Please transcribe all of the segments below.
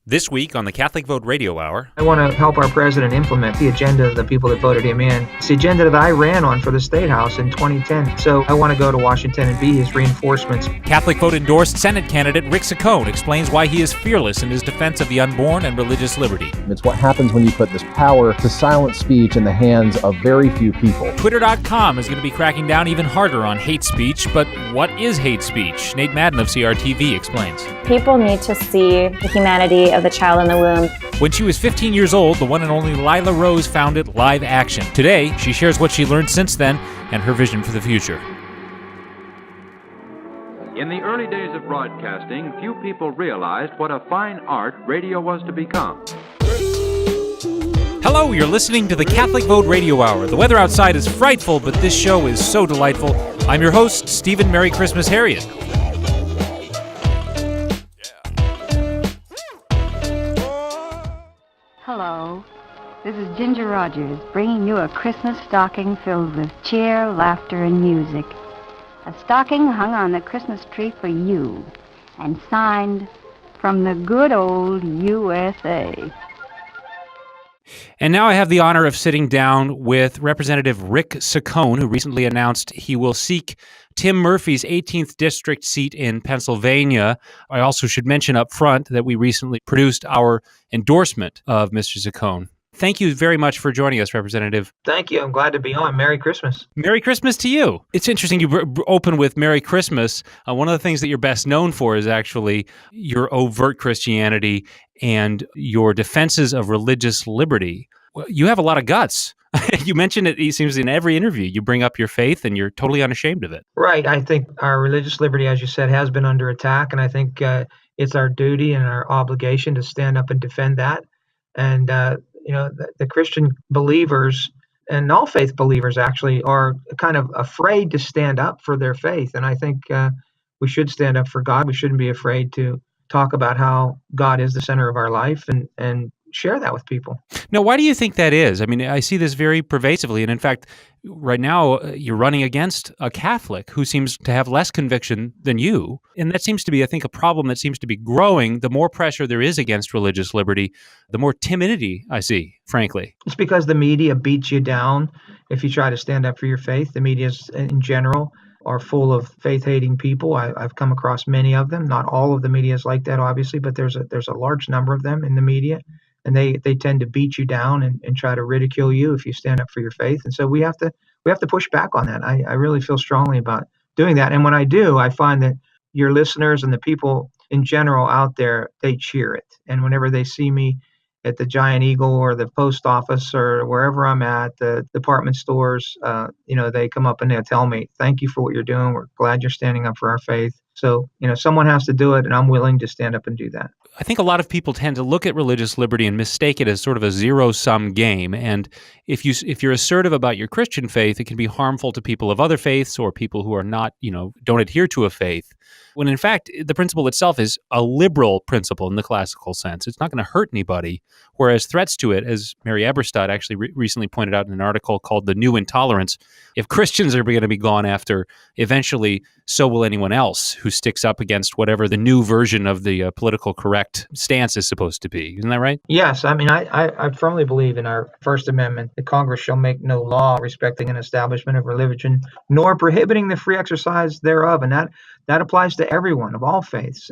This week on the Catholic Vote Radio Hour, I want to help our president implement the agenda of the people that voted him in. It's the agenda that I ran on for the State House in 2010. So I want to go to Washington and be his reinforcements. Catholic Vote endorsed Senate candidate Rick Saccone explains why he is fearless in his defense of the unborn and religious liberty. It's what happens when you put this power to silent speech in the hands of very few people. Twitter.com is going to be cracking down even harder on hate speech, but what is hate speech? Nate Madden of CRTV explains. People need to see the humanity of the child in the womb. When she was 15 years old, the one and only Lila Rose founded Live Action. Today, she shares what she learned since then and her vision for the future. In the early days of broadcasting, few people realized what a fine art radio was to become. Hello, you're listening to the Catholic Vote Radio Hour. The weather outside is frightful, but this show is so delightful. I'm your host, Stephen Merry Christmas Harriet. Hello, this is Ginger Rogers bringing you a Christmas stocking filled with cheer, laughter, and music. A stocking hung on the Christmas tree for you and signed from the good old USA. And now I have the honor of sitting down with Representative Rick Saccone, who recently announced he will seek Tim Murphy's 18th district seat in Pennsylvania. I also should mention up front that we recently produced our endorsement of Mr. Saccone. Thank you very much for joining us, Representative. Thank you. I'm glad to be on. Merry Christmas. Merry Christmas to you. It's interesting you open with Merry Christmas. One of the things that you're best known for is actually your overt Christianity and your defenses of religious liberty. You have a lot of guts. You mention it seems in every interview. You bring up your faith and you're totally unashamed of it. Right. I think our religious liberty, as you said, has been under attack. And I think it's our duty and our obligation to stand up and defend that. And, the Christian believers and all faith believers actually are kind of afraid to stand up for their faith. And I think we should stand up for God. We shouldn't be afraid to talk about how God is the center of our life and share that with people. Now, why do you think that is? I mean, I see this very pervasively. And in fact, right now, you're running against a Catholic who seems to have less conviction than you. And that seems to be, I think, a problem that seems to be growing. The more pressure there is against religious liberty, the more timidity I see, frankly. It's because the media beats you down if you try to stand up for your faith. The media in general are full of faith-hating people. I've come across many of them. Not all of the media is like that, obviously, but there's a large number of them in the media. And they tend to beat you down and try to ridicule you if you stand up for your faith. And so we have to push back on that. I really feel strongly about doing that. And when I do, I find that your listeners and the people in general out there, they cheer it. And whenever they see me at the Giant Eagle or the post office or wherever I'm at, the department stores, they come up and they'll tell me, thank you for what you're doing. We're glad you're standing up for our faith. So, someone has to do it, and I'm willing to stand up and do that. I think a lot of people tend to look at religious liberty and mistake it as sort of a zero-sum game. And if you're assertive about your Christian faith, it can be harmful to people of other faiths or people who are not, don't adhere to a faith. When in fact, the principle itself is a liberal principle in the classical sense. It's not going to hurt anybody. Whereas threats to it, as Mary Eberstadt actually recently pointed out in an article called The New Intolerance, if Christians are going to be gone after, eventually so will anyone else who sticks up against whatever the new version of the political correct stance is supposed to be. Isn't that right? Yes. I mean, I firmly believe in our First Amendment, the Congress shall make no law respecting an establishment of religion, nor prohibiting the free exercise thereof. And that applies to everyone of all faiths.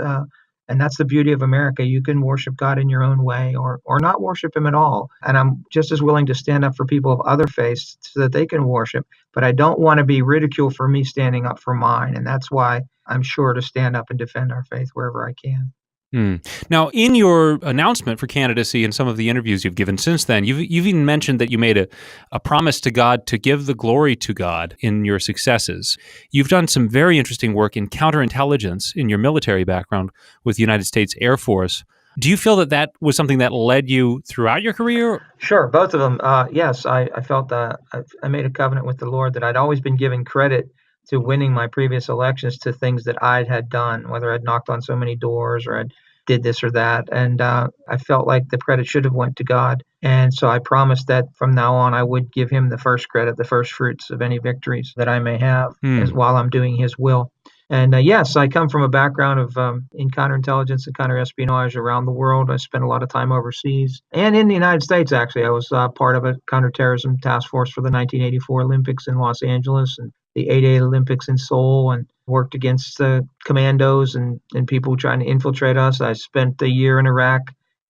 And that's the beauty of America. You can worship God in your own way or not worship him at all. And I'm just as willing to stand up for people of other faiths so that they can worship. But I don't want to be ridiculed for me standing up for mine. And that's why I'm sure to stand up and defend our faith wherever I can. Now, in your announcement for candidacy and some of the interviews you've given since then, you've even mentioned that you made a promise to God to give the glory to God in your successes. You've done some very interesting work in counterintelligence in your military background with the United States Air Force. Do you feel that was something that led you throughout your career? Sure, both of them. Yes, I felt I made a covenant with the Lord that I'd always been giving credit to winning my previous elections to things that I had done, whether I'd knocked on so many doors or I'd did this or that. And I felt like the credit should have went to God. And so I promised that from now on, I would give him the first credit, the first fruits of any victories that I may have while I'm doing his will. And yes, I come from a background of in counterintelligence and counterespionage around the world. I spent a lot of time overseas and in the United States, actually. I was part of a counterterrorism task force for the 1984 Olympics in Los Angeles and the 88 Olympics in Seoul, and worked against commandos and people trying to infiltrate us. I spent a year in Iraq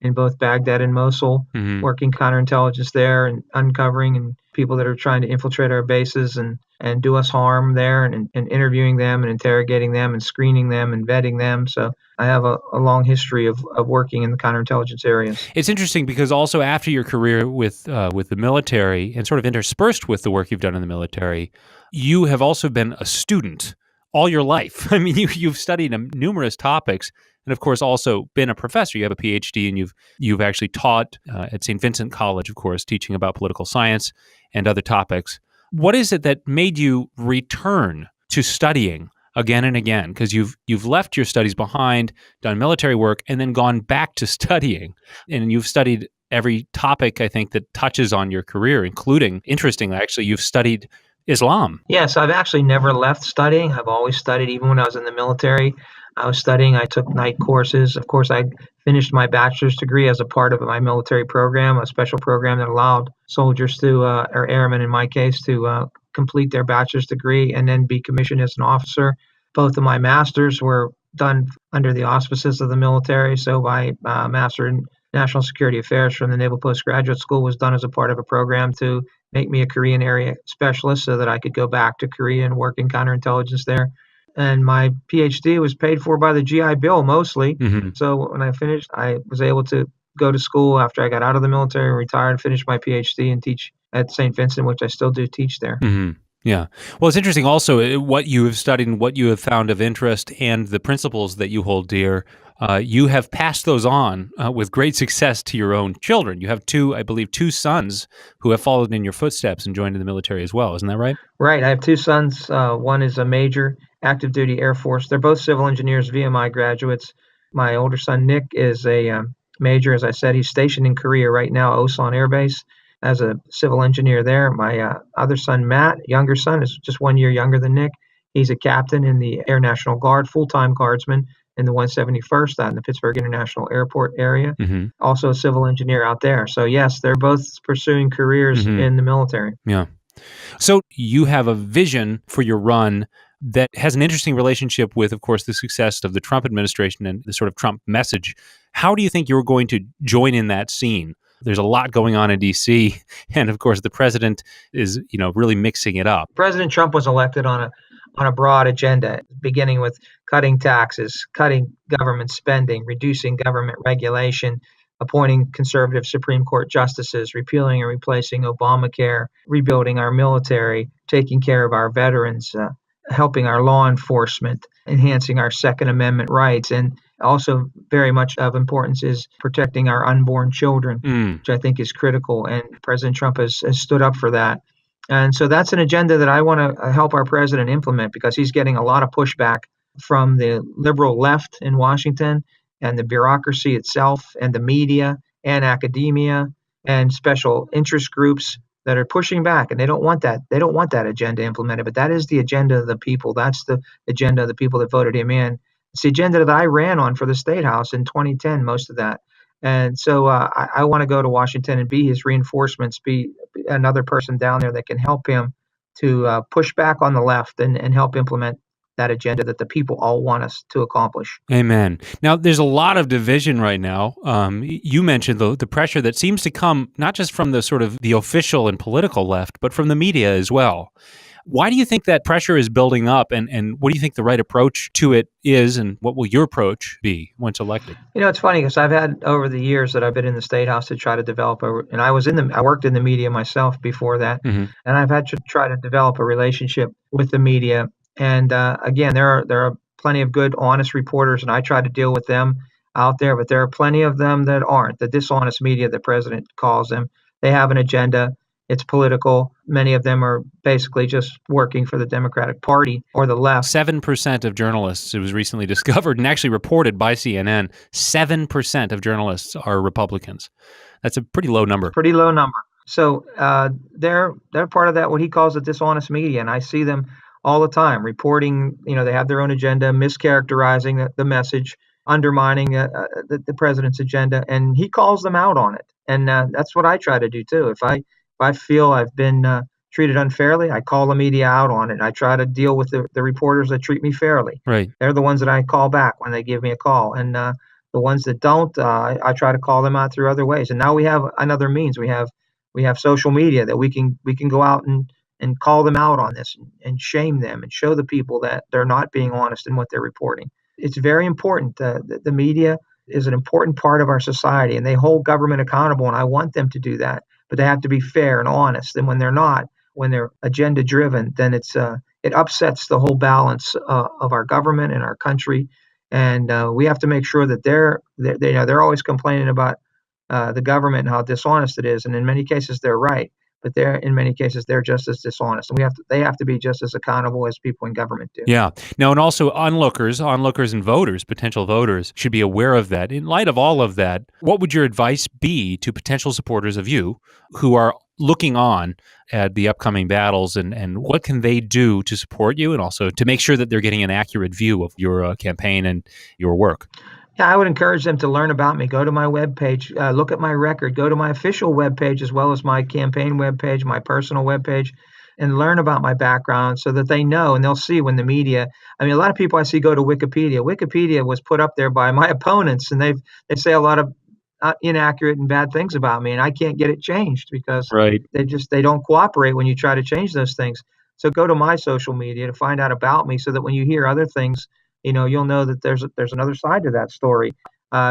in both Baghdad and Mosul, working counterintelligence there and uncovering and people that are trying to infiltrate our bases and do us harm there, and interviewing them and interrogating them and screening them and vetting them. So I have a long history of working in the counterintelligence areas. It's interesting because also after your career with the military and sort of interspersed with the work you've done in the military, you have also been a student all your life. I mean, you've studied numerous topics, and of course also been a professor. You have a PhD, and you've actually taught at St. Vincent College, of course, teaching about political science and other topics. What is it that made you return to studying again and again? Because you've left your studies behind, done military work, and then gone back to studying, and you've studied every topic, I think, that touches on your career, including, interestingly, actually, you've studied Islam. Yes, I've actually never left studying. I've always studied, even when I was in the military. I was studying. I took night courses. Of course, I finished my bachelor's degree as a part of my military program, a special program that allowed soldiers to, or airmen in my case, to complete their bachelor's degree and then be commissioned as an officer. Both of my masters were done under the auspices of the military. So my master in National Security Affairs from the Naval Postgraduate School was done as a part of a program to make me a Korean area specialist so that I could go back to Korea and work in counterintelligence there. And my PhD was paid for by the GI Bill mostly. So when I finished, I was able to go to school after I got out of the military and retired, finish my PhD and teach at St. Vincent, which I still do teach there. Yeah. Well, it's interesting also what you have studied and what you have found of interest and the principles that you hold dear. You have passed those on with great success to your own children. You have two sons who have followed in your footsteps and joined in the military as well. Isn't that right? Right. I have two sons. One is a major, active duty Air Force. They're both civil engineers, VMI graduates. My older son, Nick, is a major. As I said, he's stationed in Korea right now, Osan Air Base, as a civil engineer there. My other son, Matt, younger son, is just 1 year younger than Nick. He's a captain in the Air National Guard, full-time guardsman in the 171st out in the Pittsburgh International Airport area. Also a civil engineer out there. So yes, they're both pursuing careers in the military. Yeah. So you have a vision for your run that has an interesting relationship with, of course, the success of the Trump administration and the sort of Trump message. How do you think you're going to join in that scene? There's a lot going on in D.C., and of course, the president is, really mixing it up. President Trump was elected on a broad agenda, beginning with cutting taxes, cutting government spending, reducing government regulation, appointing conservative Supreme Court justices, repealing and replacing Obamacare, rebuilding our military, taking care of our veterans, helping our law enforcement, enhancing our Second Amendment rights, and also very much of importance is protecting our unborn children, which I think is critical. And President Trump has stood up for that. And so that's an agenda that I want to help our president implement, because he's getting a lot of pushback from the liberal left in Washington and the bureaucracy itself and the media and academia and special interest groups that are pushing back, and they don't want that. They don't want that agenda implemented, but that is the agenda of the people. That's the agenda of the people that voted him in. It's the agenda that I ran on for the State House in 2010, most of that. And so I want to go to Washington and be his reinforcements, be another person down there that can help him to push back on the left and help implement that agenda that the people all want us to accomplish. Amen. Now, there's a lot of division right now. You mentioned the pressure that seems to come not just from the sort of the official and political left, but from the media as well. Why do you think that pressure is building up, and what do you think the right approach to it is, and what will your approach be once elected? It's funny because I've had over the years that I've been in the State House to try to develop and I worked in the media myself before that, and I've had to try to develop a relationship with the media. And again, there are plenty of good, honest reporters, and I try to deal with them out there, but there are plenty of them that aren't. The dishonest media, the president calls them. They have an agenda. It's political. Many of them are basically just working for the Democratic Party or the left. 7% of journalists, it was recently discovered and actually reported by CNN, 7% of journalists are Republicans. That's a pretty low number. Pretty low number. So they're part of that, what he calls the dishonest media, and I see them all the time, reporting, they have their own agenda, mischaracterizing the message, undermining the president's agenda, and he calls them out on it. And that's what I try to do too. If I feel I've been treated unfairly, I call the media out on it. I try to deal with the reporters that treat me fairly. Right. They're the ones that I call back when they give me a call. And the ones that don't, I try to call them out through other ways. And now we have another means. We have social media that we can go out and call them out on this and shame them and show the people that they're not being honest in what they're reporting. It's very important. The media is an important part of our society, and they hold government accountable, and I want them to do that. But they have to be fair and honest. And when they're not, when they're agenda driven, then it upsets the whole balance of our government and our country. And we have to make sure that they're always complaining about the government and how dishonest it is. And in many cases, they're right. But in many cases, they're just as dishonest. And they have to be just as accountable as people in government do. Yeah. No, and also onlookers and voters, potential voters, should be aware of that. In light of all of that, what would your advice be to potential supporters of you who are looking on at the upcoming battles, and what can they do to support you and also to make sure that they're getting an accurate view of your campaign and your work? Yeah, I would encourage them to learn about me. Go to my webpage, look at my record, go to my official webpage as well as my campaign webpage, my personal webpage, and learn about my background so that they know and they'll see when the media. I mean, a lot of people I see go to Wikipedia. Wikipedia was put up there by my opponents, and they say a lot of inaccurate and bad things about me, and I can't get it changed because they don't cooperate when you try to change those things. So go to my social media to find out about me so that when you hear other things, you'll know that there's another side to that story,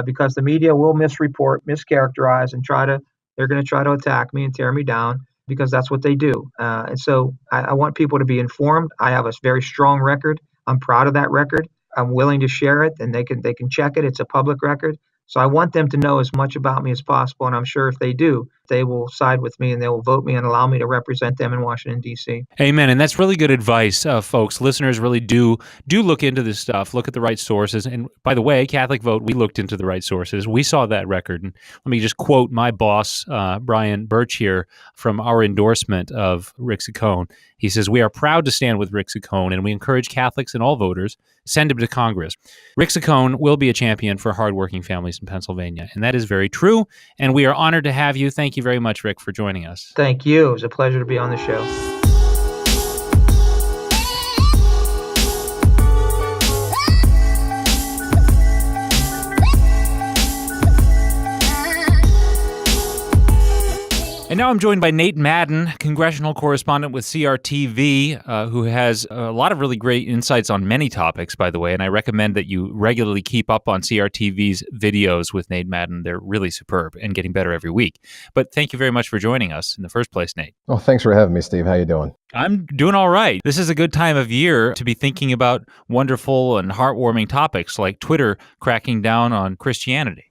because the media will misreport, mischaracterize, and they're going to try to attack me and tear me down because that's what they do. And so I want people to be informed. I have a very strong record. I'm proud of that record. I'm willing to share it, and they can check it. It's a public record. So I want them to know as much about me as possible, and I'm sure if they do, they will side with me and they will vote me and allow me to represent them in Washington, D.C. Amen. And that's really good advice, folks. Listeners really do look into this stuff, look at the right sources. And by the way, Catholic Vote, we looked into the right sources. We saw that record. And let me just quote my boss, Brian Birch here, from our endorsement of Rick Saccone. He says, "We are proud to stand with Rick Saccone, and we encourage Catholics and all voters, send him to Congress. Rick Saccone will be a champion for hardworking families in Pennsylvania." And that is very true. And we are honored to have you. Thank you very much, Rick, for joining us. Thank you. It was a pleasure to be on the show. And now I'm joined by Nate Madden, congressional correspondent with CRTV, who has a lot of really great insights on many topics, by the way. And I recommend that you regularly keep up on CRTV's videos with Nate Madden. They're really superb and getting better every week. But thank you very much for joining us in the first place, Nate. Oh, thanks for having me, Steve. How you doing? I'm doing all right. This is a good time of year to be thinking about wonderful and heartwarming topics like Twitter cracking down on Christianity.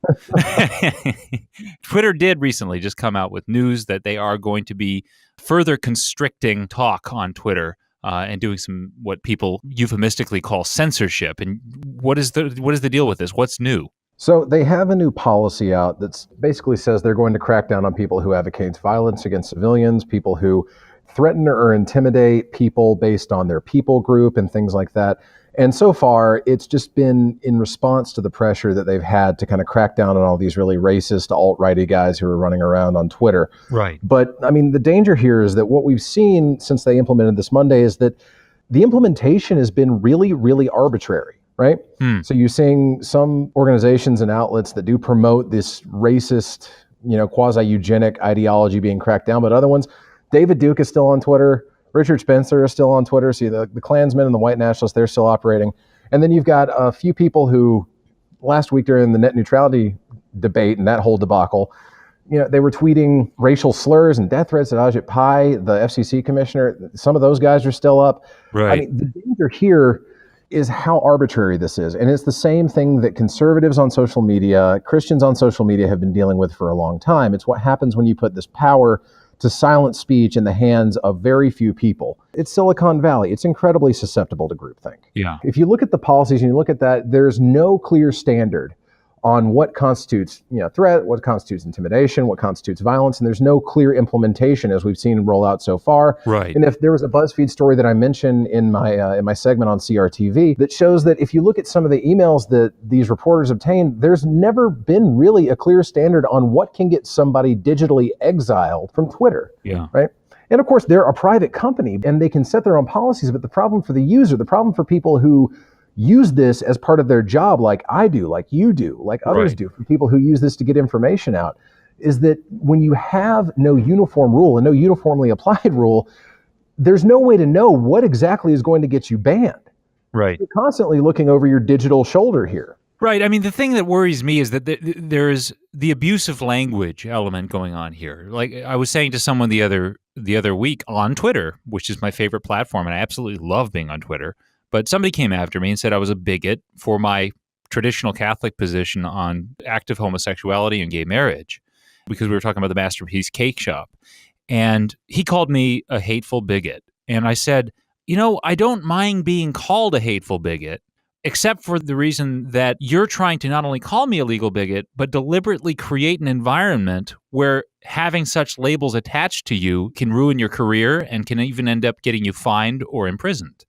Twitter did recently just come out with news that they are going to be further constricting talk on Twitter and doing some what people euphemistically call censorship. And what is the deal with this? What's new? So they have a new policy out that basically says they're going to crack down on people who advocate violence against civilians, people who threaten or intimidate people based on their people group and things like that. And so far, it's just been in response to the pressure that they've had to kind of crack down on all these really racist alt-righty guys who are running around on Twitter. Right. But I mean, the danger here is that what we've seen since they implemented this Monday is that the implementation has been really, really arbitrary. Right? So you're seeing some organizations and outlets that do promote this racist, quasi-eugenic ideology being cracked down, but other ones, David Duke is still on Twitter. Richard Spencer is still on Twitter. See, the Klansmen and the white nationalists, they're still operating. And then you've got a few people who last week during the net neutrality debate and that whole debacle, they were tweeting racial slurs and death threats at Ajit Pai, the FCC commissioner. Some of those guys are still up. Right. I mean, the danger here is how arbitrary this is. And it's the same thing that conservatives on social media, Christians on social media have been dealing with for a long time. It's what happens when you put this power to silence speech in the hands of very few people. It's Silicon Valley. It's incredibly susceptible to groupthink. Yeah. If you look at the policies and you look at that, there's no clear standard on what constitutes, threat, what constitutes intimidation, what constitutes violence, and there's no clear implementation as we've seen roll out so far. Right. And if there was a BuzzFeed story that I mentioned in my segment on CRTV that shows that if you look at some of the emails that these reporters obtained, there's never been really a clear standard on what can get somebody digitally exiled from Twitter. Yeah. Right. And of course, they're a private company and they can set their own policies, but the problem for the user, the problem for people who use this as part of their job, like I do, like you do, like others do, for people who use this to get information out, is that when you have no uniform rule and no uniformly applied rule, there's no way to know what exactly is going to get you banned. Right. You're constantly looking over your digital shoulder here. Right. I mean, the thing that worries me is that there is the abusive language element going on here. Like I was saying to someone the other week on Twitter, which is my favorite platform, and I absolutely love being on Twitter. But somebody came after me and said I was a bigot for my traditional Catholic position on active homosexuality and gay marriage, because we were talking about the Masterpiece Cake Shop. And he called me a hateful bigot. And I said, I don't mind being called a hateful bigot, except for the reason that you're trying to not only call me a legal bigot, but deliberately create an environment where having such labels attached to you can ruin your career and can even end up getting you fined or imprisoned.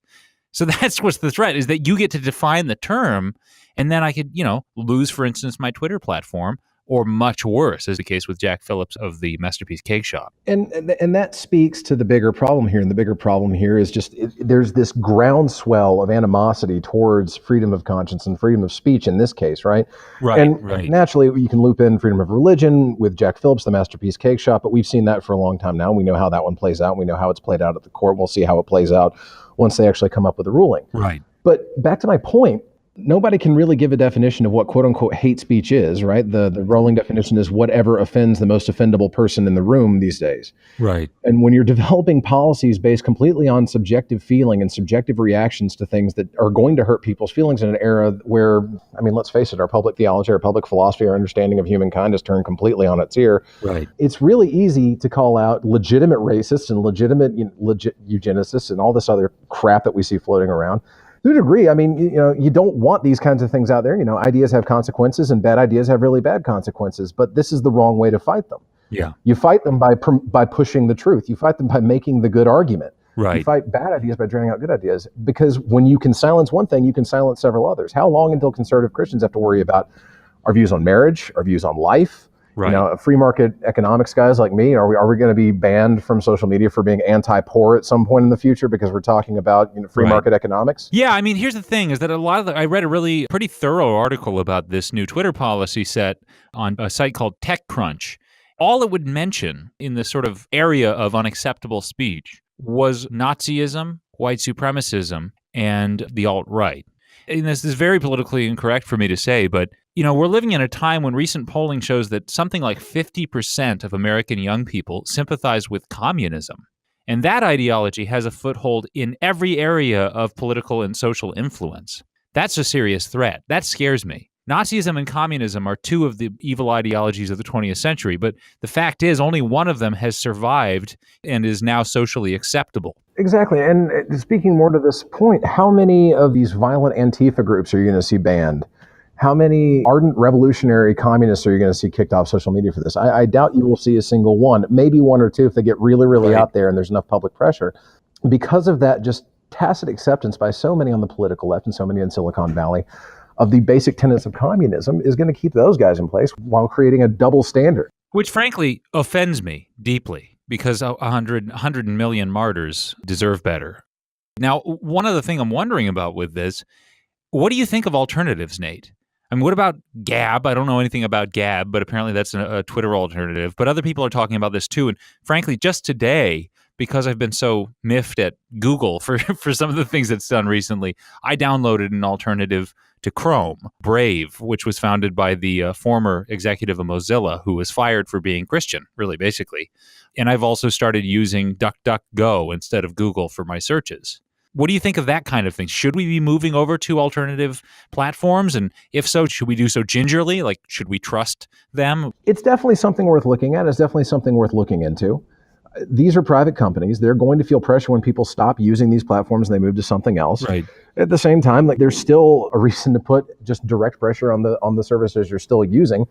So that's what's the threat, is that you get to define the term, and then I could, lose, for instance, my Twitter platform, or much worse, as the case with Jack Phillips of the Masterpiece Cake Shop. And that speaks to the bigger problem here. And the bigger problem here is just there's this groundswell of animosity towards freedom of conscience and freedom of speech in this case, right? Right. And naturally, you can loop in freedom of religion with Jack Phillips, the Masterpiece Cake Shop, but we've seen that for a long time now. We know how that one plays out. We know how it's played out at the court. We'll see how it plays out once they actually come up with a ruling. Right. But back to my point, nobody can really give a definition of what quote unquote hate speech is, right? The rolling definition is whatever offends the most offendable person in the room these days. Right. And when you're developing policies based completely on subjective feeling and subjective reactions to things that are going to hurt people's feelings in an era where, let's face it, our public theology, our public philosophy, our understanding of humankind has turned completely on its ear. Right. It's really easy to call out legitimate racists and legitimate legit eugenicists and all this other crap that we see floating around. To a degree, you don't want these kinds of things out there. Ideas have consequences and bad ideas have really bad consequences, but this is the wrong way to fight them. Yeah. You fight them by pushing the truth. You fight them by making the good argument. Right. You fight bad ideas by drowning out good ideas, because when you can silence one thing, you can silence several others. How long until conservative Christians have to worry about our views on marriage, our views on life? Right. Free market economics guys like me, are we going to be banned from social media for being anti-poor at some point in the future because we're talking about free market economics? Yeah, here's the thing, is that I read a really pretty thorough article about this new Twitter policy set on a site called TechCrunch. All it would mention in the sort of area of unacceptable speech was Nazism, white supremacism, and the alt-right. And this is very politically incorrect for me to say, but we're living in a time when recent polling shows that something like 50% of American young people sympathize with communism. And that ideology has a foothold in every area of political and social influence. That's a serious threat. That scares me. Nazism and communism are two of the evil ideologies of the 20th century, but the fact is only one of them has survived and is now socially acceptable. Exactly. And speaking more to this point, how many of these violent Antifa groups are you going to see banned? How many ardent revolutionary communists are you going to see kicked off social media for this? I doubt you will see a single one, maybe one or two if they get really, really out there and there's enough public pressure. Because of that just tacit acceptance by so many on the political left and so many in Silicon Valley of the basic tenets of communism is going to keep those guys in place while creating a double standard. Which frankly offends me deeply, because 100 million martyrs deserve better. Now, one other thing I'm wondering about with this, what do you think of alternatives, Nate? What about Gab? I don't know anything about Gab, but apparently that's a Twitter alternative. But other people are talking about this too. And frankly, just today, because I've been so miffed at Google for some of the things it's done recently, I downloaded an alternative to Chrome, Brave, which was founded by the former executive of Mozilla, who was fired for being Christian, really, basically. And I've also started using DuckDuckGo instead of Google for my searches. What do you think of that kind of thing? Should we be moving over to alternative platforms? And if so, should we do so gingerly? Like, should we trust them? It's definitely something worth looking at. It's definitely something worth looking into. these are private companies. They're going to feel pressure when people stop using these platforms and they move to something else. Right. At the same time, like there's still a reason to put just direct pressure on the services you're still using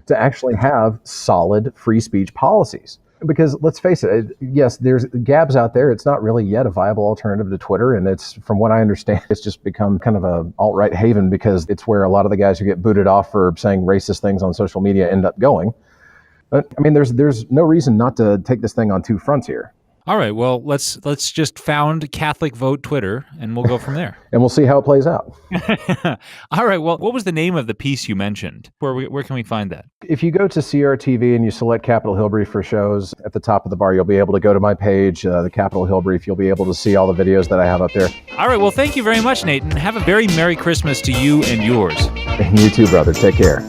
to actually have solid free speech policies. Because let's face it, yes, there's Gab's out there. It's not really yet a viable alternative to Twitter. And it's, from what I understand, it's just become kind of a alt-right haven because it's where a lot of the guys who get booted off for saying racist things on social media end up going. But I mean, there's no reason not to take this thing on two fronts here. All right, well, let's just found Catholic Vote Twitter, and we'll go from there. And we'll see how it plays out. All right, well, what was the name of the piece you mentioned? Where can we find that? If you go to CRTV and you select Capitol Hill Brief for shows, at the top of the bar, you'll be able to go to my page, the Capitol Hill Brief. You'll be able to see all the videos that I have up there. All right, well, thank you very much, Nate, and have a very Merry Christmas to you and yours. And you too, brother. Take care.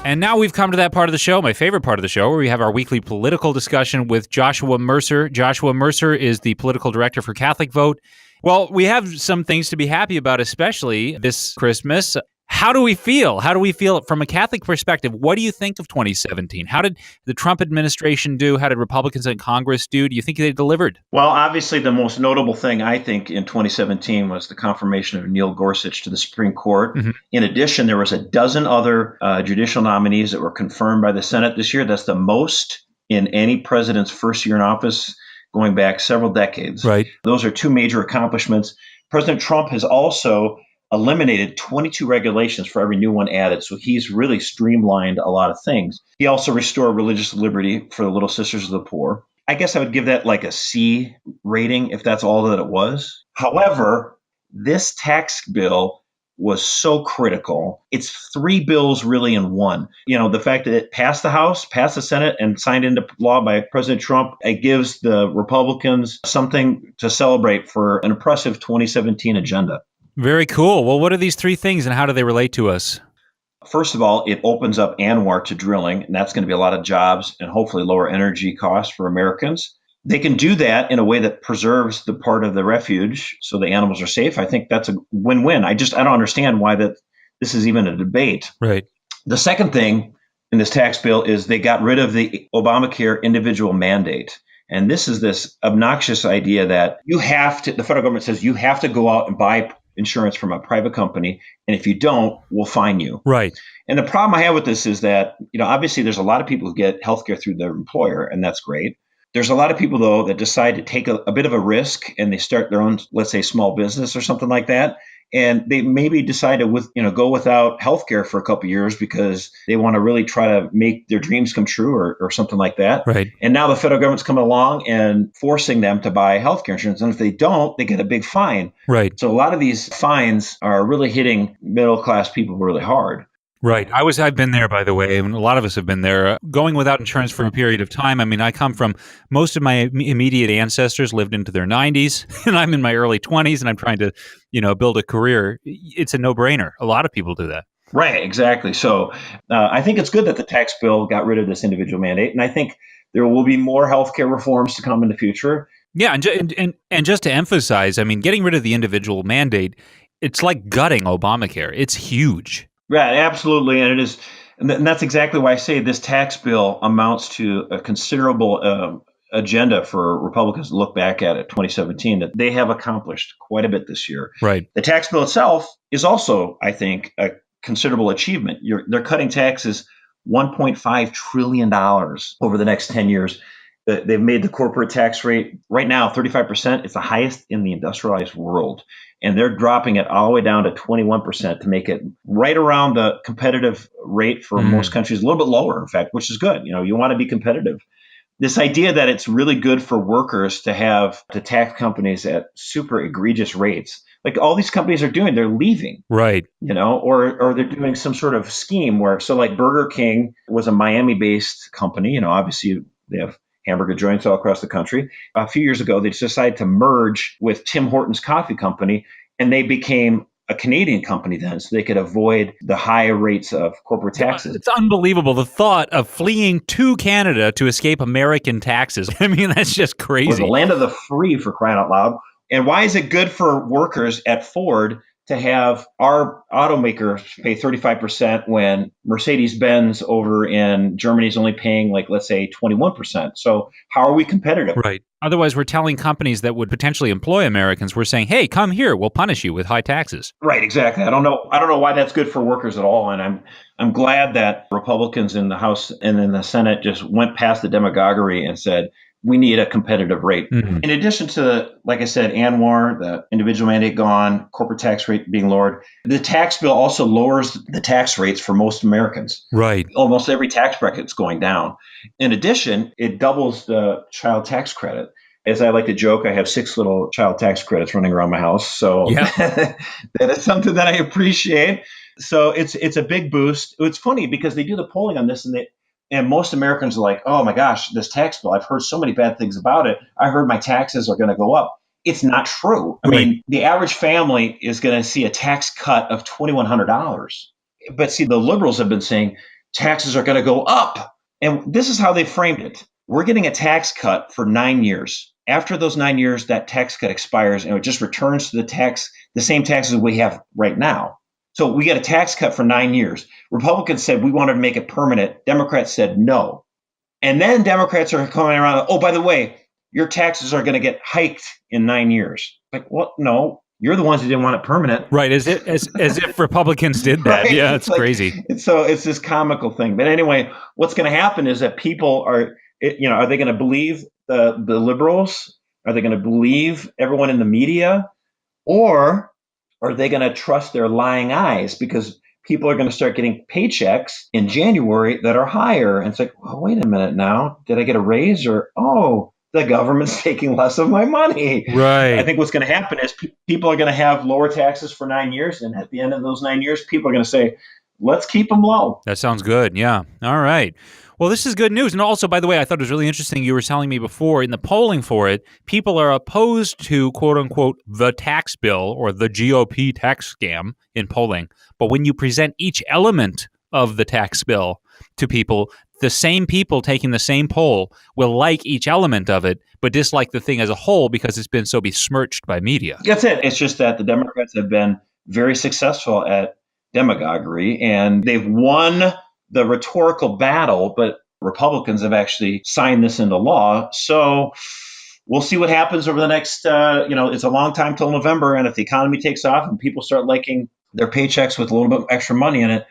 And now we've come to that part of the show, my favorite part of the show, where we have our weekly political discussion with Joshua Mercer. Joshua Mercer is the political director for Catholic Vote. Well, we have some things to be happy about, especially this Christmas. How do we feel? How do we feel from a Catholic perspective? What do you think of 2017? How did the Trump administration do? How did Republicans in Congress do? Do you think they delivered? Well, obviously, the most notable thing, I think, in 2017 was the confirmation of Neil Gorsuch to the Supreme Court. Mm-hmm. In addition, there was a dozen other judicial nominees that were confirmed by the Senate this year. That's the most in any president's first year in office going back several decades. Right. Those are two major accomplishments. President Trump has also eliminated 22 regulations for every new one added. So he's really streamlined a lot of things. He also restored religious liberty for the Little Sisters of the Poor. I guess I would give that like a C rating if that's all that it was. However, this tax bill was so critical. It's three bills really in one. You know, the fact that it passed the House, passed the Senate, and signed into law by President Trump, it gives the Republicans something to celebrate for an impressive 2017 agenda. Very cool. Well, what are these three things and how do they relate to us? First of all, it opens up ANWR to drilling, and that's going to be a lot of jobs and hopefully lower energy costs for Americans. They can do that in a way that preserves the part of the refuge so the animals are safe. I think that's a win-win. I don't understand why this is even a debate. Right. The second thing in this tax bill is they got rid of the Obamacare individual mandate. And this is this obnoxious idea that the federal government says you have to go out and buy insurance from a private company, and if you don't, we'll fine you. Right. And the problem I have with this is that, obviously there's a lot of people who get healthcare through their employer, and that's great. There's a lot of people, though, that decide to take a bit of a risk, and they start their own, let's say, small business or something like that. And they maybe decide to go without healthcare for a couple of years because they want to really try to make their dreams come true or something like that. Right. And now the federal government's coming along and forcing them to buy healthcare insurance. And if they don't, they get a big fine. Right. So a lot of these fines are really hitting middle-class people really hard. Right. I've been there, by the way, and a lot of us have been there, going without insurance for a period of time. I mean, I come from, most of my immediate ancestors lived into their 90s, and I'm in my early 20s, and I'm trying to, build a career. It's a no-brainer. A lot of people do that. Right, exactly. So I think it's good that the tax bill got rid of this individual mandate, and I think there will be more healthcare reforms to come in the future. Yeah, and just to emphasize, I mean, getting rid of the individual mandate, it's like gutting Obamacare. It's huge. Right, absolutely. And it is, and that's exactly why I say this tax bill amounts to a considerable agenda for Republicans to look back at 2017 that they have accomplished quite a bit this year. Right. The tax bill itself is also, I think, a considerable achievement. They're cutting taxes $1.5 trillion over the next 10 years. They've made the corporate tax rate right now 35%. It's the highest in the industrialized world. And they're dropping it all the way down to 21% to make it right around the competitive rate for most countries, a little bit lower, in fact, which is good. You want to be competitive. This idea that it's really good for workers to tax companies at super egregious rates, like all these companies are doing, they're leaving. Right. Or they're doing some sort of scheme so like Burger King was a Miami-based company. Obviously they have hamburger joints all across the country. A few years ago, they decided to merge with Tim Hortons Coffee Company, and they became a Canadian company then, so they could avoid the high rates of corporate taxes. It's unbelievable, the thought of fleeing to Canada to escape American taxes. I mean, that's just crazy. We're the land of the free, for crying out loud. And why is it good for workers at Ford to have our automakers pay 35% when Mercedes-Benz over in Germany is only paying, like, let's say 21%? So how are we competitive? Right. Otherwise, we're telling companies that would potentially employ Americans, we're saying, hey, come here, we'll punish you with high taxes. Right, exactly. I don't know why that's good for workers at all. And I'm glad that Republicans in the House and in the Senate just went past the demagoguery and said, we need a competitive rate. Mm-hmm. In addition to, like I said, ANWR, the individual mandate gone, corporate tax rate being lowered, the tax bill also lowers the tax rates for most Americans. Right. Almost every tax bracket's going down. In addition, it doubles the child tax credit. As I like to joke, I have 6 little child tax credits running around my house. So that is something that I appreciate. So it's a big boost. It's funny because they do the polling on this and most Americans are like, oh my gosh, this tax bill, I've heard so many bad things about it. I heard my taxes are going to go up. It's not true. I mean, the average family is going to see a tax cut of $2,100. But see, the liberals have been saying taxes are going to go up. And this is how they framed it. We're getting a tax cut for 9 years. After those 9 years, that tax cut expires and it just returns to the same taxes we have right now. So we get a tax cut for 9 years. Republicans said we wanted to make it permanent. Democrats said no. And then Democrats are coming around, oh, by the way, your taxes are going to get hiked in 9 years. Like, well, no, you're the ones who didn't want it permanent. Right, as if Republicans did that. Right? Yeah, it's like, crazy. So it's this comical thing. But anyway, what's going to happen is that people are they going to believe the liberals? Are they going to believe everyone in the media? Or are they going to trust their lying eyes? Because people are going to start getting paychecks in January that are higher. And it's like, well, wait a minute now. Did I get a raise? Or, oh, the government's taking less of my money. Right. I think what's going to happen is people are going to have lower taxes for 9 years. And at the end of those 9 years, people are going to say, let's keep them low. That sounds good. Yeah. All right. Well, this is good news. And also, by the way, I thought it was really interesting. You were telling me before in the polling for it, people are opposed to, quote unquote, the tax bill or the GOP tax scam in polling. But when you present each element of the tax bill to people, the same people taking the same poll will like each element of it, but dislike the thing as a whole because it's been so besmirched by media. That's it. It's just that the Democrats have been very successful at demagoguery, and they've won the rhetorical battle, but Republicans have actually signed this into law. So we'll see what happens over the next, it's a long time till November. And if the economy takes off and people start liking their paychecks with a little bit extra money in it.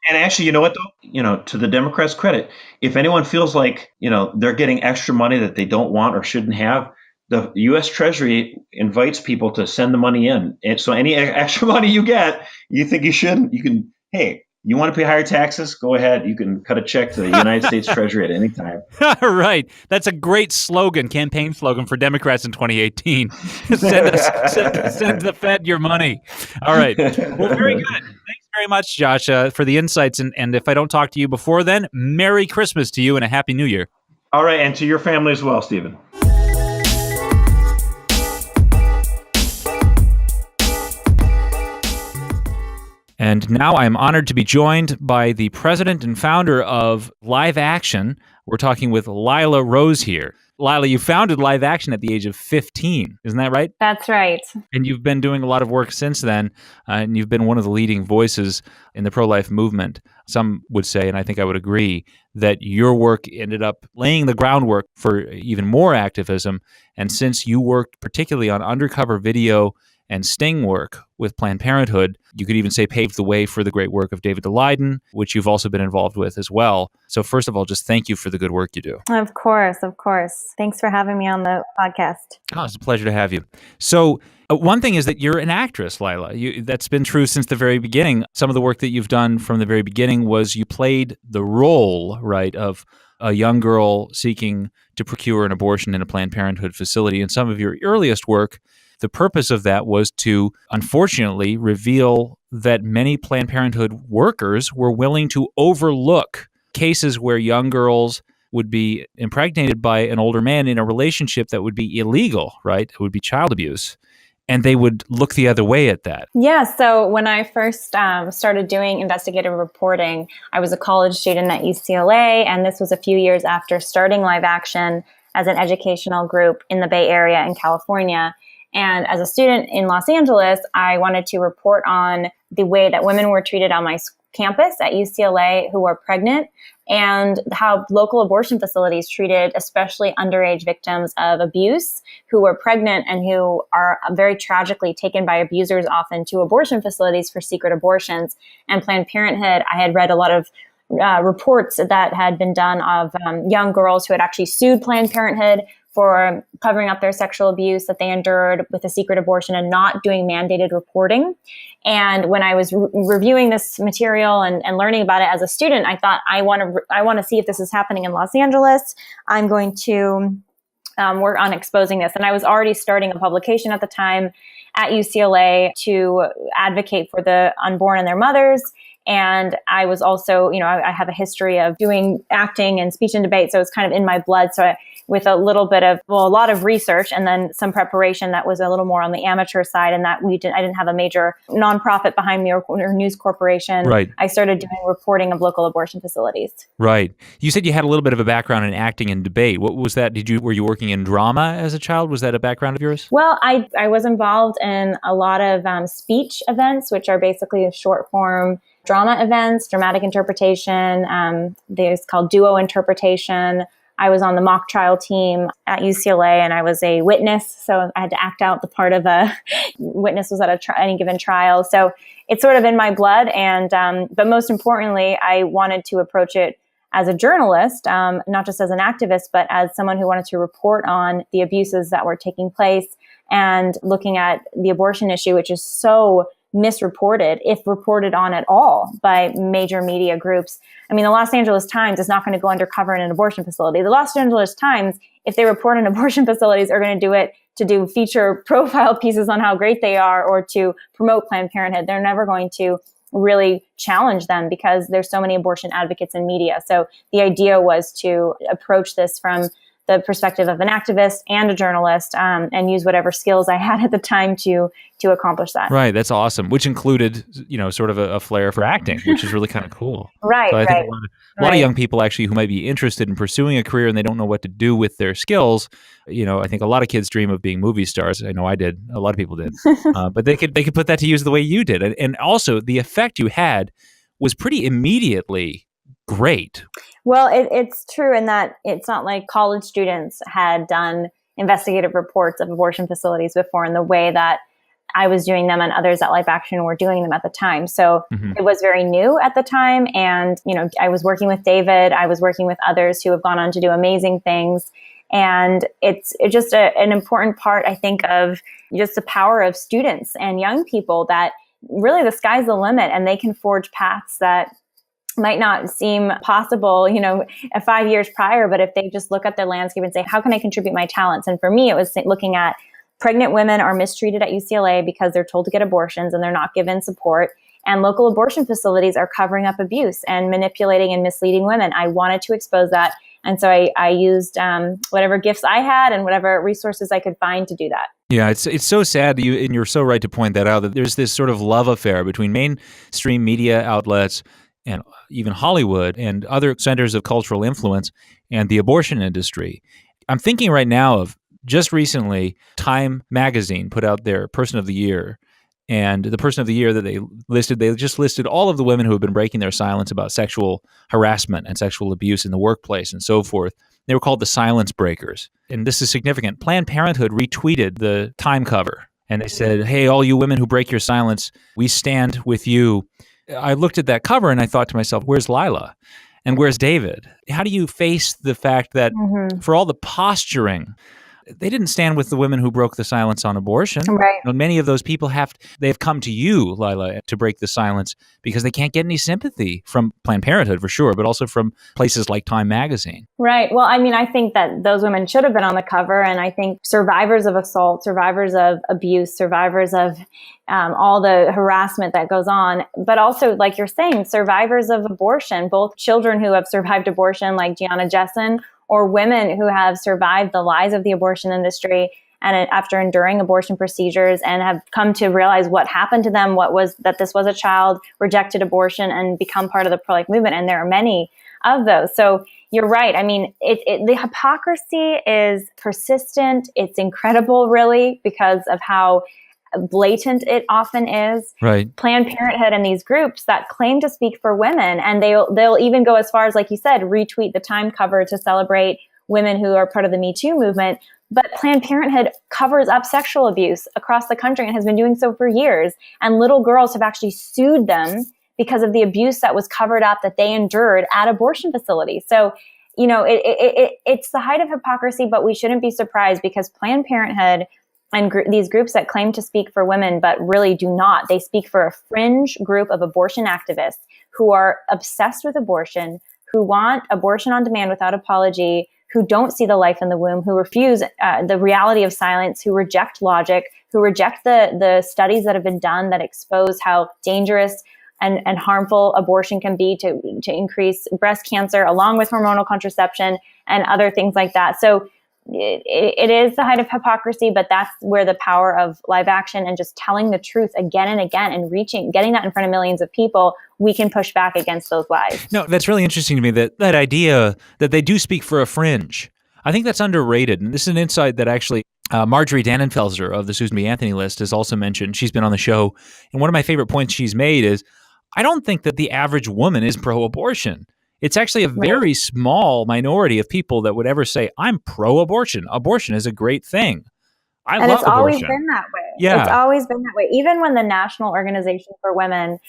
And actually, you know what, though? To the Democrats' credit, if anyone feels like, they're getting extra money that they don't want or shouldn't have, the U.S. Treasury invites people to send the money in. And so any extra money you get, you think you shouldn't, you can, hey, you want to pay higher taxes? Go ahead. You can cut a check to the United States Treasury at any time. Right. That's a great campaign slogan for Democrats in 2018. send the Fed your money. All right. Well, very good. Thanks very much, Josh, for the insights. And if I don't talk to you before then, Merry Christmas to you and a Happy New Year. All right. And to your family as well, Stephen. And now I'm honored to be joined by the president and founder of Live Action. We're talking with Lila Rose here. Lila, you founded Live Action at the age of 15. Isn't that right? That's right. And you've been doing a lot of work since then, and you've been one of the leading voices in the pro-life movement. Some would say, and I think I would agree, that your work ended up laying the groundwork for even more activism. And since you worked particularly on undercover video and sting work with Planned Parenthood, you could even say paved the way for the great work of David Daleiden, which you've also been involved with as well. So first of all, just thank you for the good work you do. Of course. Thanks for having me on the podcast. Oh, it's a pleasure to have you. So one thing is that you're an actress, Lila. That's been true since the very beginning. Some of the work that you've done from the very beginning was you played the role, right, of a young girl seeking to procure an abortion in a Planned Parenthood facility. And some of your earliest work, the purpose of that was to, unfortunately, reveal that many Planned Parenthood workers were willing to overlook cases where young girls would be impregnated by an older man in a relationship that would be illegal, right? It would be child abuse. and they would look the other way at that. Yeah, so when I first started doing investigative reporting, I was a college student at UCLA, and this was a few years after starting Live Action as an educational group in the Bay Area in California. And as a student in Los Angeles, I wanted to report on the way that women were treated on my campus at UCLA who were pregnant, and how local abortion facilities treated especially underage victims of abuse who were pregnant and who are very tragically taken by abusers often to abortion facilities for secret abortions. And Planned Parenthood, I had read a lot of reports that had been done of young girls who had actually sued Planned Parenthood for covering up their sexual abuse that they endured with a secret abortion and not doing mandated reporting. And when I was reviewing this material and learning about it as a student, I thought, I want to see if this is happening in Los Angeles. I'm going to work on exposing this. And I was already starting a publication at the time at UCLA to advocate for the unborn and their mothers. And I was also, I have a history of doing acting and speech and debate. So it's kind of in my blood. So with a little bit of, a lot of research and then some preparation that was a little more on the amateur side, and that I didn't have a major nonprofit behind me or news corporation. Right. I started doing reporting of local abortion facilities. Right. You said you had a little bit of a background in acting and debate. What was that? Were you working in drama as a child? Was that a background of yours? Well, I was involved in a lot of speech events, which are basically short form drama events, dramatic interpretation. There's called duo interpretation. I was on the mock trial team at UCLA, and I was a witness, so I had to act out the part of a witness was at any given trial. So it's sort of in my blood, and but most importantly, I wanted to approach it as a journalist, not just as an activist, but as someone who wanted to report on the abuses that were taking place and looking at the abortion issue, which is so misreported, if reported on at all, by major media groups. I mean, the Los Angeles Times is not going to go undercover in an abortion facility. The Los Angeles Times, if they report on abortion facilities, are going to do it to do feature profile pieces on how great they are or to promote Planned Parenthood. They're never going to really challenge them because there's so many abortion advocates in media. So the idea was to approach this from the perspective of an activist and a journalist, and use whatever skills I had at the time to accomplish that. Right. That's awesome. Which included, sort of a flair for acting, which is really kind of cool. Right. So I think right. a lot of young people actually who might be interested in pursuing a career and they don't know what to do with their skills. I think a lot of kids dream of being movie stars. I know I did. A lot of people did. But they could put that to use the way you did. And also the effect you had was pretty immediately great. Well, it's true in that it's not like college students had done investigative reports of abortion facilities before in the way that I was doing them and others at Live Action were doing them at the time. So It was very new at the time. And, I was working with David. I was working with others who have gone on to do amazing things. And it's just an important part, I think, of just the power of students and young people that really the sky's the limit and they can forge paths that might not seem possible, 5 years prior, but if they just look at the landscape and say, how can I contribute my talents? And for me, it was looking at pregnant women are mistreated at UCLA because they're told to get abortions and they're not given support. And local abortion facilities are covering up abuse and manipulating and misleading women. I wanted to expose that. And so I used whatever gifts I had and whatever resources I could find to do that. Yeah, it's so sad, and you're so right to point that out, that there's this sort of love affair between mainstream media outlets and even Hollywood and other centers of cultural influence and the abortion industry. I'm thinking right now of just recently, Time magazine put out their Person of the Year. And the Person of the Year that they just listed all of the women who have been breaking their silence about sexual harassment and sexual abuse in the workplace and so forth. They were called the Silence Breakers. And this is significant. Planned Parenthood retweeted the Time cover. And they said, hey, all you women who break your silence, we stand with you. I looked at that cover and I thought to myself, where's Lila? And where's David? How do you face the fact that for all the posturing, they didn't stand with the women who broke the silence on abortion. Right. Many of those people they've come to you, Lila, to break the silence because they can't get any sympathy from Planned Parenthood for sure, but also from places like Time magazine. Right. Well, I mean, I think that those women should have been on the cover. And I think survivors of assault, survivors of abuse, survivors of all the harassment that goes on, but also, like you're saying, survivors of abortion, both children who have survived abortion like Gianna Jessen or women who have survived the lies of the abortion industry and after enduring abortion procedures and have come to realize what happened to them, that this was a child, rejected abortion, and become part of the pro-life movement. And there are many of those. So you're right. I mean, the hypocrisy is persistent. It's incredible, really, because of how blatant it often is. Right. Planned Parenthood and these groups that claim to speak for women, and they'll even go as far as, like you said, retweet the Time cover to celebrate women who are part of the Me Too movement. But Planned Parenthood covers up sexual abuse across the country and has been doing so for years. And little girls have actually sued them because of the abuse that was covered up that they endured at abortion facilities. So, you know, it's the height of hypocrisy, but we shouldn't be surprised because Planned Parenthood and these groups that claim to speak for women but really do not. They speak for a fringe group of abortion activists who are obsessed with abortion, who want abortion on demand without apology, who don't see the life in the womb, who refuse the reality of silence, who reject logic, who reject the studies that have been done that expose how dangerous and harmful abortion can be to increase breast cancer, along with hormonal contraception and other things like that. So it is the height of hypocrisy, but that's where the power of live action and just telling the truth again and again and getting that in front of millions of people, we can push back against those lies. No, that's really interesting to me, that idea that they do speak for a fringe. I think that's underrated. And this is an insight that actually Marjorie Dannenfelser of the Susan B. Anthony list has also mentioned. She's been on the show. And one of my favorite points she's made is, I don't think that the average woman is pro-abortion. It's actually a very small minority of people that would ever say, I'm pro-abortion. Abortion is a great thing. I love abortion. And it's always been that way. Yeah. It's always been that way. Even when the National Organization for Women,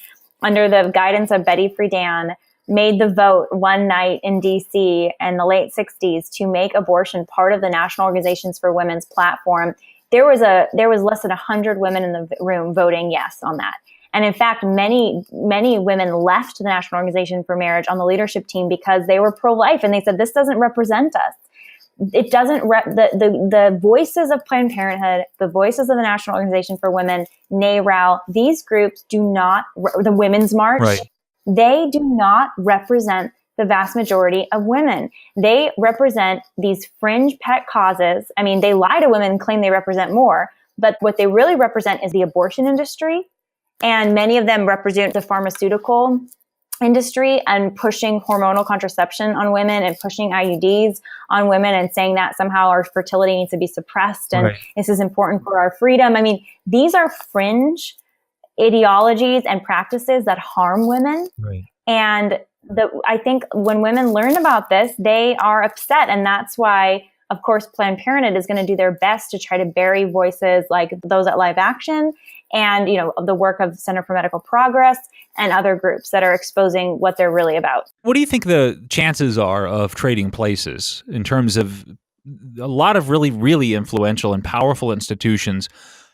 under the guidance of Betty Friedan, made the vote one night in D.C. in the late 60s to make abortion part of the National Organizations for Women's platform, there was less than 100 women in the room voting yes on that. And in fact, many women left the National Organization for Marriage on the leadership team because they were pro-life, and they said, this doesn't represent us. It doesn't, the voices of Planned Parenthood, the voices of the National Organization for Women, NARAL, these groups do not, the Women's March, right. They do not represent the vast majority of women. They represent these fringe pet causes. I mean, they lie to women and claim they represent more, but what they really represent is the abortion industry. And many of them represent the pharmaceutical industry and pushing hormonal contraception on women and pushing IUDs on women and saying that somehow our fertility needs to be suppressed and this is important for our freedom. I mean, these are fringe ideologies and practices that harm women. Right. And I think when women learn about this, they are upset. And that's why, of course, Planned Parenthood is going to do their best to try to bury voices like those at Live Action and, you know, the work of Center for Medical Progress and other groups that are exposing what they're really about. What do you think the chances are of trading places in terms of a lot of really, really influential and powerful institutions,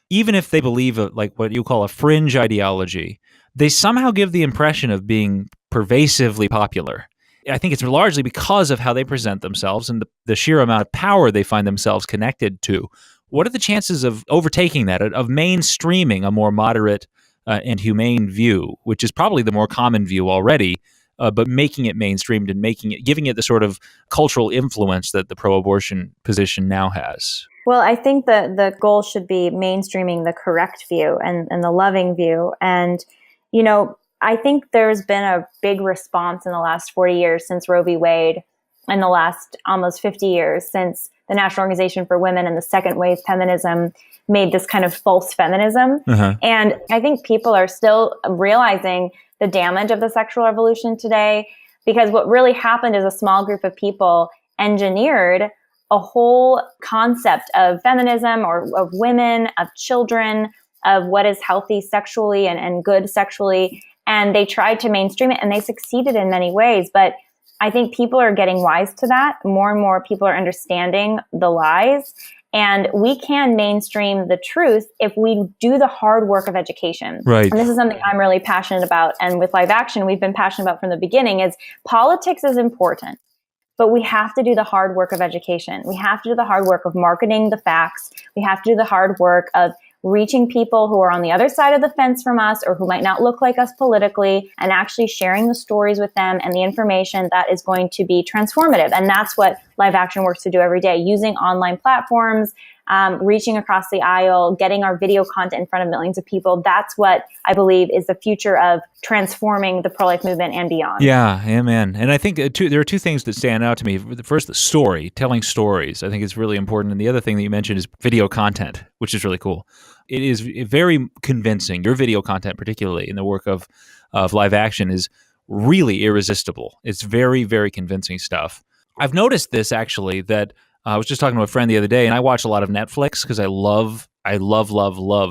even if they believe like what you call a fringe ideology, they somehow give the impression of being pervasively popular? I think it's largely because of how they present themselves and the sheer amount of power they find themselves connected to. What are the chances of overtaking that, of mainstreaming a more moderate and humane view, which is probably the more common view already, but making it mainstreamed and giving it the sort of cultural influence that the pro-abortion position now has? Well, I think the goal should be mainstreaming the correct view and the loving view. And, you know, I think there's been a big response in the last 40 years since Roe v. Wade, and the last almost 50 years since the National Organization for Women and the second wave feminism made this kind of false feminism. Uh-huh. And I think people are still realizing the damage of the sexual revolution today, because what really happened is a small group of people engineered a whole concept of feminism or of women, of children, of what is healthy sexually and good sexually. And they tried to mainstream it, and they succeeded in many ways. But I think people are getting wise to that. More and more people are understanding the lies. And we can mainstream the truth if we do the hard work of education. Right. And this is something I'm really passionate about. And with Live Action, we've been passionate about from the beginning, is politics is important. But we have to do the hard work of education. We have to do the hard work of marketing the facts. We have to do the hard work of reaching people who are on the other side of the fence from us or who might not look like us politically, and actually sharing the stories with them and the information that is going to be transformative. And that's what Live Action works to do every day, using online platforms, reaching across the aisle, getting our video content in front of millions of people. That's what I believe is the future of transforming the pro-life movement and beyond. Yeah, amen. And I think there are two things that stand out to me. First, the story, telling stories. I think it's really important. And the other thing that you mentioned is video content, which is really cool. It is very convincing. Your video content, particularly in the work of live action, is really irresistible. It's very, very convincing stuff. I've noticed this, actually, that I was just talking to a friend the other day, and I watch a lot of Netflix because I love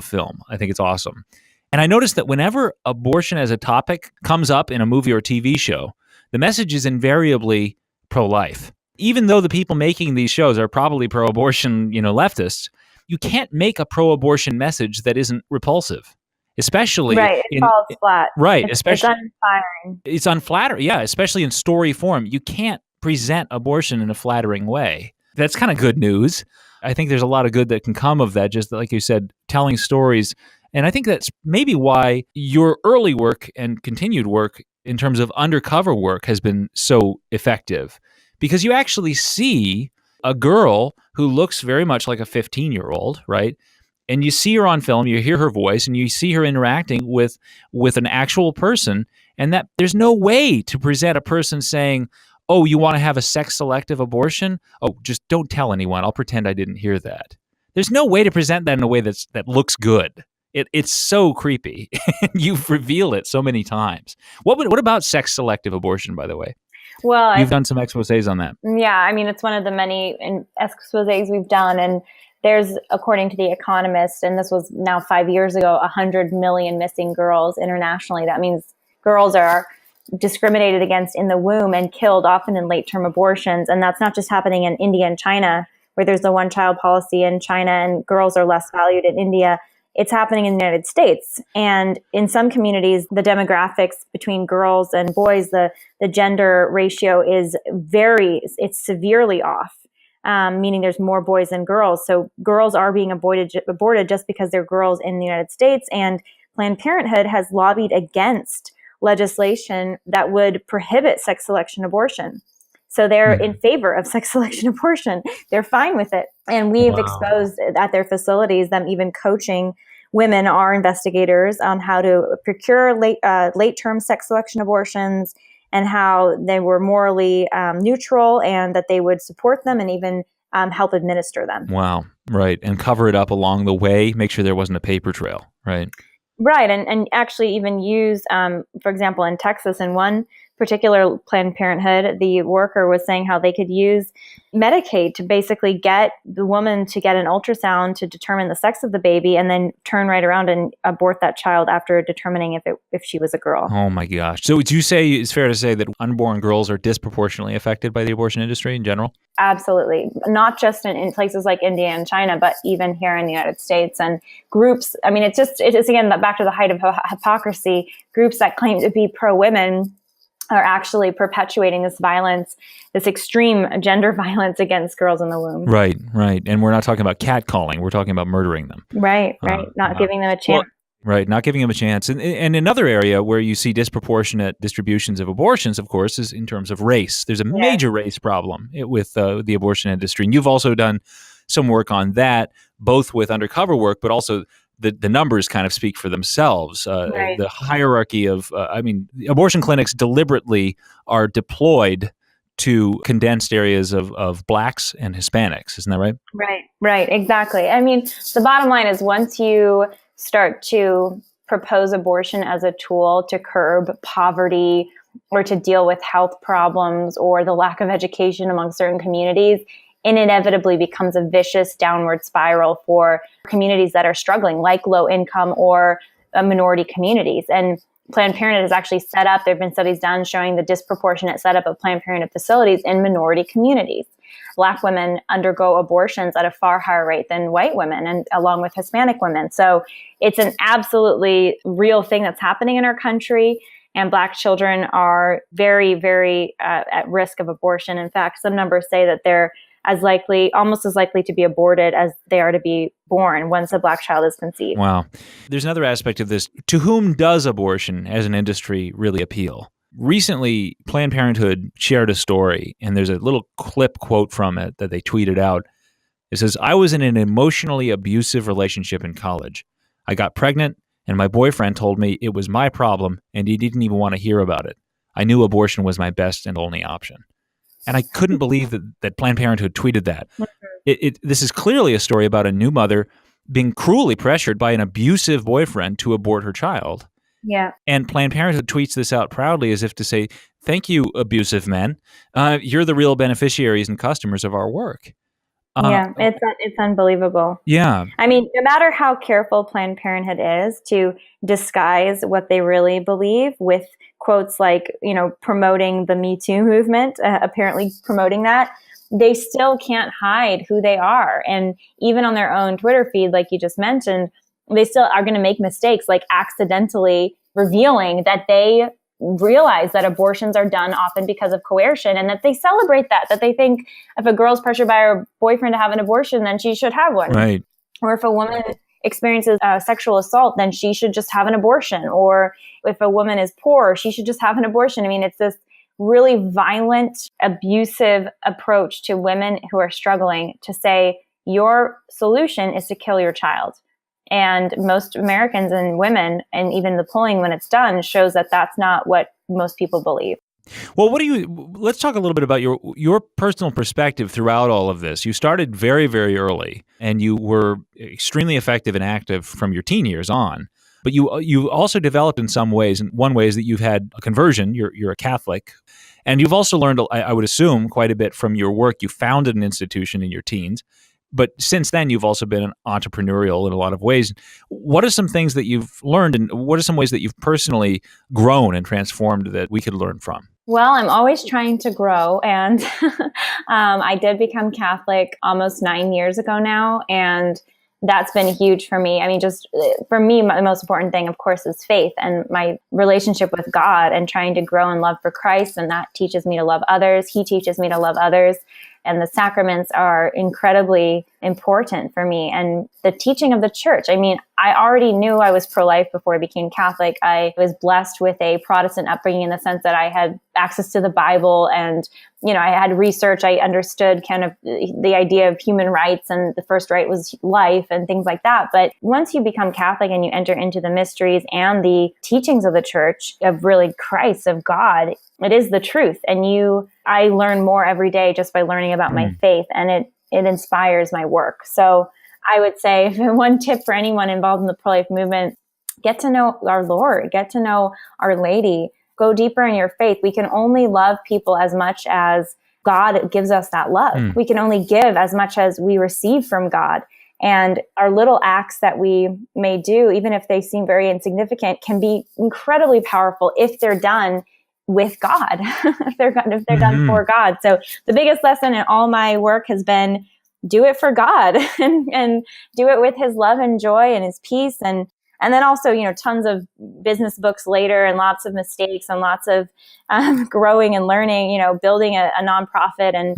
film. I think it's awesome. And I noticed that whenever abortion as a topic comes up in a movie or TV show, the message is invariably pro-life. Even though the people making these shows are probably pro-abortion, leftists, you can't make a pro-abortion message that isn't repulsive. Especially it falls flat. Right, it's unflattering. It's unflattering, yeah, especially in story form. You can't present abortion in a flattering way. That's kind of good news. I think there's a lot of good that can come of that, just like you said, telling stories. And I think that's maybe why your early work and continued work in terms of undercover work has been so effective, because you actually see a girl who looks very much like a 15-year-old, right? And you see her on film, you hear her voice, and you see her interacting with an actual person, and that there's no way to present a person saying, oh, you want to have a sex-selective abortion? Oh, just don't tell anyone. I'll pretend I didn't hear that. There's no way to present that in a way that looks good. It's so creepy. You've revealed it so many times. What about sex-selective abortion, by the way? Well, you've done some exposés on that. Yeah, I mean, it's one of the many exposés we've done, and there's, according to The Economist, and this was now 5 years ago, 100 million missing girls internationally. That means girls are discriminated against in the womb and killed, often in late-term abortions. And that's not just happening in India and China, where there's the one-child policy in China and girls are less valued in India. It's happening in the United States. And in some communities, the demographics between girls and boys, the gender ratio is it's severely off. Meaning there's more boys than girls. So girls are being aborted just because they're girls in the United States. And Planned Parenthood has lobbied against legislation that would prohibit sex selection abortion. So they're in favor of sex selection abortion. They're fine with it. And we've exposed at their facilities them even coaching women, our investigators, on how to procure late-term sex selection abortions, and how they were morally neutral, and that they would support them and even help administer them. Wow, right. And cover it up along the way, make sure there wasn't a paper trail, right? Right, and actually even use, for example, in Texas, in one particular Planned Parenthood, the worker was saying how they could use Medicaid to basically get the woman to get an ultrasound to determine the sex of the baby, and then turn right around and abort that child after determining if she was a girl. Oh my gosh. So would you say it's fair to say that unborn girls are disproportionately affected by the abortion industry in general? Absolutely. Not just in places like India and China, but even here in the United States. And groups, I mean, it is again back to the height of hypocrisy. Groups that claim to be pro-women are actually perpetuating this violence, this extreme gender violence against girls in the womb. Right, right. And we're not talking about catcalling. We're talking about murdering them. Right. Not giving them a chance. Right, not giving them a chance. And another area where you see disproportionate distributions of abortions, of course, is in terms of race. There's a major race problem with the abortion industry. And you've also done some work on that, both with undercover work, but also the numbers kind of speak for themselves. Right. The hierarchy of, abortion clinics deliberately are deployed to condensed areas of Blacks and Hispanics. Isn't that right? Right, exactly. I mean, the bottom line is once you start to propose abortion as a tool to curb poverty or to deal with health problems or the lack of education among certain communities, it inevitably becomes a vicious downward spiral for communities that are struggling, like low income or minority communities. And Planned Parenthood has actually set up, there have been studies done showing the disproportionate setup of Planned Parenthood facilities in minority communities. Black women undergo abortions at a far higher rate than white women, and along with Hispanic women. So it's an absolutely real thing that's happening in our country. And Black children are very, very at risk of abortion. In fact, some numbers say that they're almost as likely to be aborted as they are to be born once a Black child is conceived. Wow. There's another aspect of this. To whom does abortion as an industry really appeal? Recently, Planned Parenthood shared a story, and there's a little clip quote from it that they tweeted out. It says, I was in an emotionally abusive relationship in college. I got pregnant, and my boyfriend told me it was my problem, and he didn't even want to hear about it. I knew abortion was my best and only option. And I couldn't believe that Planned Parenthood tweeted that. This is clearly a story about a new mother being cruelly pressured by an abusive boyfriend to abort her child. Yeah. And Planned Parenthood tweets this out proudly as if to say, thank you, abusive men. You're the real beneficiaries and customers of our work. It's unbelievable. Yeah. I mean, no matter how careful Planned Parenthood is to disguise what they really believe with quotes like, promoting the Me Too movement, apparently promoting that, they still can't hide who they are. And even on their own Twitter feed, like you just mentioned, they still are going to make mistakes, like accidentally revealing that they realize that abortions are done often because of coercion, and that they celebrate that they think if a girl's pressured by her boyfriend to have an abortion, then she should have one. Right. Or if a woman experiences sexual assault, then she should just have an abortion. Or if a woman is poor, she should just have an abortion. I mean, it's this really violent, abusive approach to women who are struggling to say, your solution is to kill your child. And most Americans and women, and even the polling when it's done, shows that that's not what most people believe. Well, let's talk a little bit about your personal perspective throughout all of this. You started very, very early, and you were extremely effective and active from your teen years on. But you also developed in some ways, and one way is that you've had a conversion. You're a Catholic. And you've also learned, I would assume, quite a bit from your work. You founded an institution in your teens. But since then, you've also been entrepreneurial in a lot of ways. What are some things that you've learned, and what are some ways that you've personally grown and transformed that we could learn from? Well, I'm always trying to grow, and I did become Catholic almost 9 years ago now, and that's been huge for me. I mean, just for me, the most important thing, of course, is faith and my relationship with God, and trying to grow in love for Christ, and that teaches me to love others. He teaches me to love others. And the sacraments are incredibly important for me. And the teaching of the church. I mean, I already knew I was pro-life before I became Catholic. I was blessed with a Protestant upbringing in the sense that I had access to the Bible, and, I had research. I understood kind of the idea of human rights, and the first right was life and things like that. But once you become Catholic and you enter into the mysteries and the teachings of the church, of really Christ, of God, it is the truth. And I learn more every day just by learning about my faith, and it inspires my work. So I would say one tip for anyone involved in the pro-life movement, get to know our Lord, get to know Our Lady, go deeper in your faith. We can only love people as much as God gives us that love. We can only give as much as we receive from God. And our little acts that we may do, even if they seem very insignificant, can be incredibly powerful if they're done with God, if they're done for God. So the biggest lesson in all my work has been do it for God and do it with His love and joy and His peace. And then also, tons of business books later, and lots of mistakes, and lots of growing and learning, building a nonprofit, and,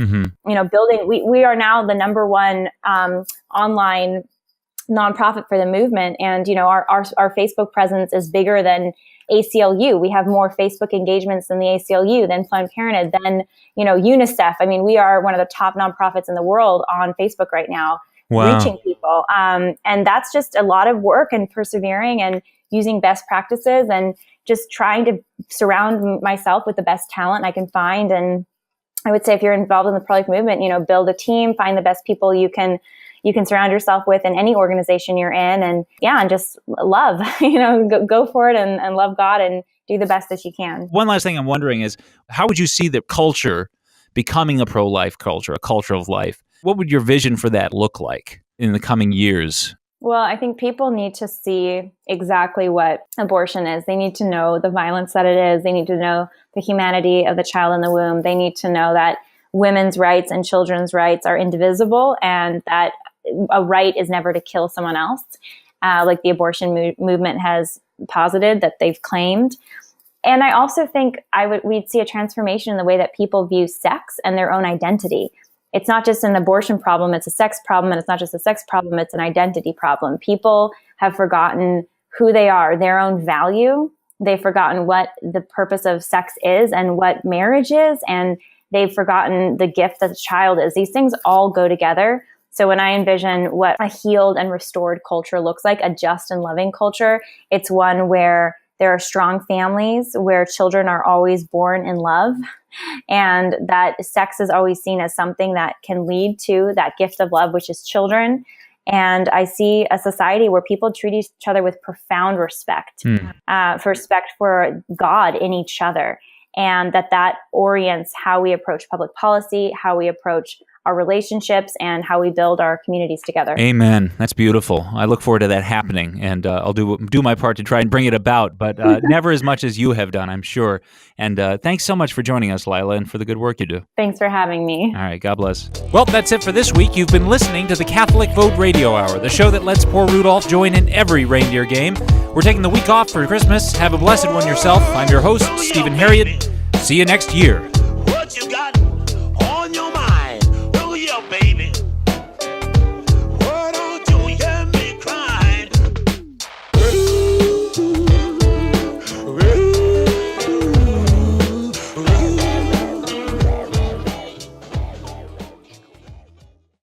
building, we are now the number one online nonprofit for the movement. And, our Facebook presence is bigger than ACLU. We have more Facebook engagements than the ACLU, than Planned Parenthood, than, UNICEF. I mean, we are one of the top nonprofits in the world on Facebook right now, reaching people. And that's just a lot of work and persevering and using best practices and just trying to surround myself with the best talent I can find. And I would say if you're involved in the pro-life movement, build a team, find the best people you can surround yourself with in any organization you're in, and just love, go for it and love God and do the best that you can. One last thing I'm wondering is, how would you see the culture becoming a pro-life culture, a culture of life? What would your vision for that look like in the coming years? Well, I think people need to see exactly what abortion is. They need to know the violence that it is. They need to know the humanity of the child in the womb. They need to know that women's rights and children's rights are indivisible, and that a right is never to kill someone else, like the abortion movement has posited that they've claimed. And I also think we'd see a transformation in the way that people view sex and their own identity. It's not just an abortion problem, it's a sex problem, and it's not just a sex problem, it's an identity problem. People have forgotten who they are, their own value. They've forgotten what the purpose of sex is and what marriage is, and they've forgotten the gift that a child is. These things all go together. So when I envision what a healed and restored culture looks like, a just and loving culture, it's one where there are strong families, where children are always born in love, and that sex is always seen as something that can lead to that gift of love, which is children. And I see a society where people treat each other with profound respect, for respect for God in each other. And that orients how we approach public policy, how we approach our relationships, and how we build our communities together. Amen. That's beautiful. I look forward to that happening, and I'll do my part to try and bring it about, but never as much as you have done, I'm sure. And thanks so much for joining us, Lila, and for the good work you do. Thanks for having me. All right, God bless. Well, that's it for this week. You've been listening to the Catholic Vote Radio Hour, the show that lets poor Rudolph join in every reindeer game. We're taking the week off for Christmas. Have a blessed one yourself. I'm your host, Stephen Harriott. See you next year. What you got on your mind? Oh, yeah, baby.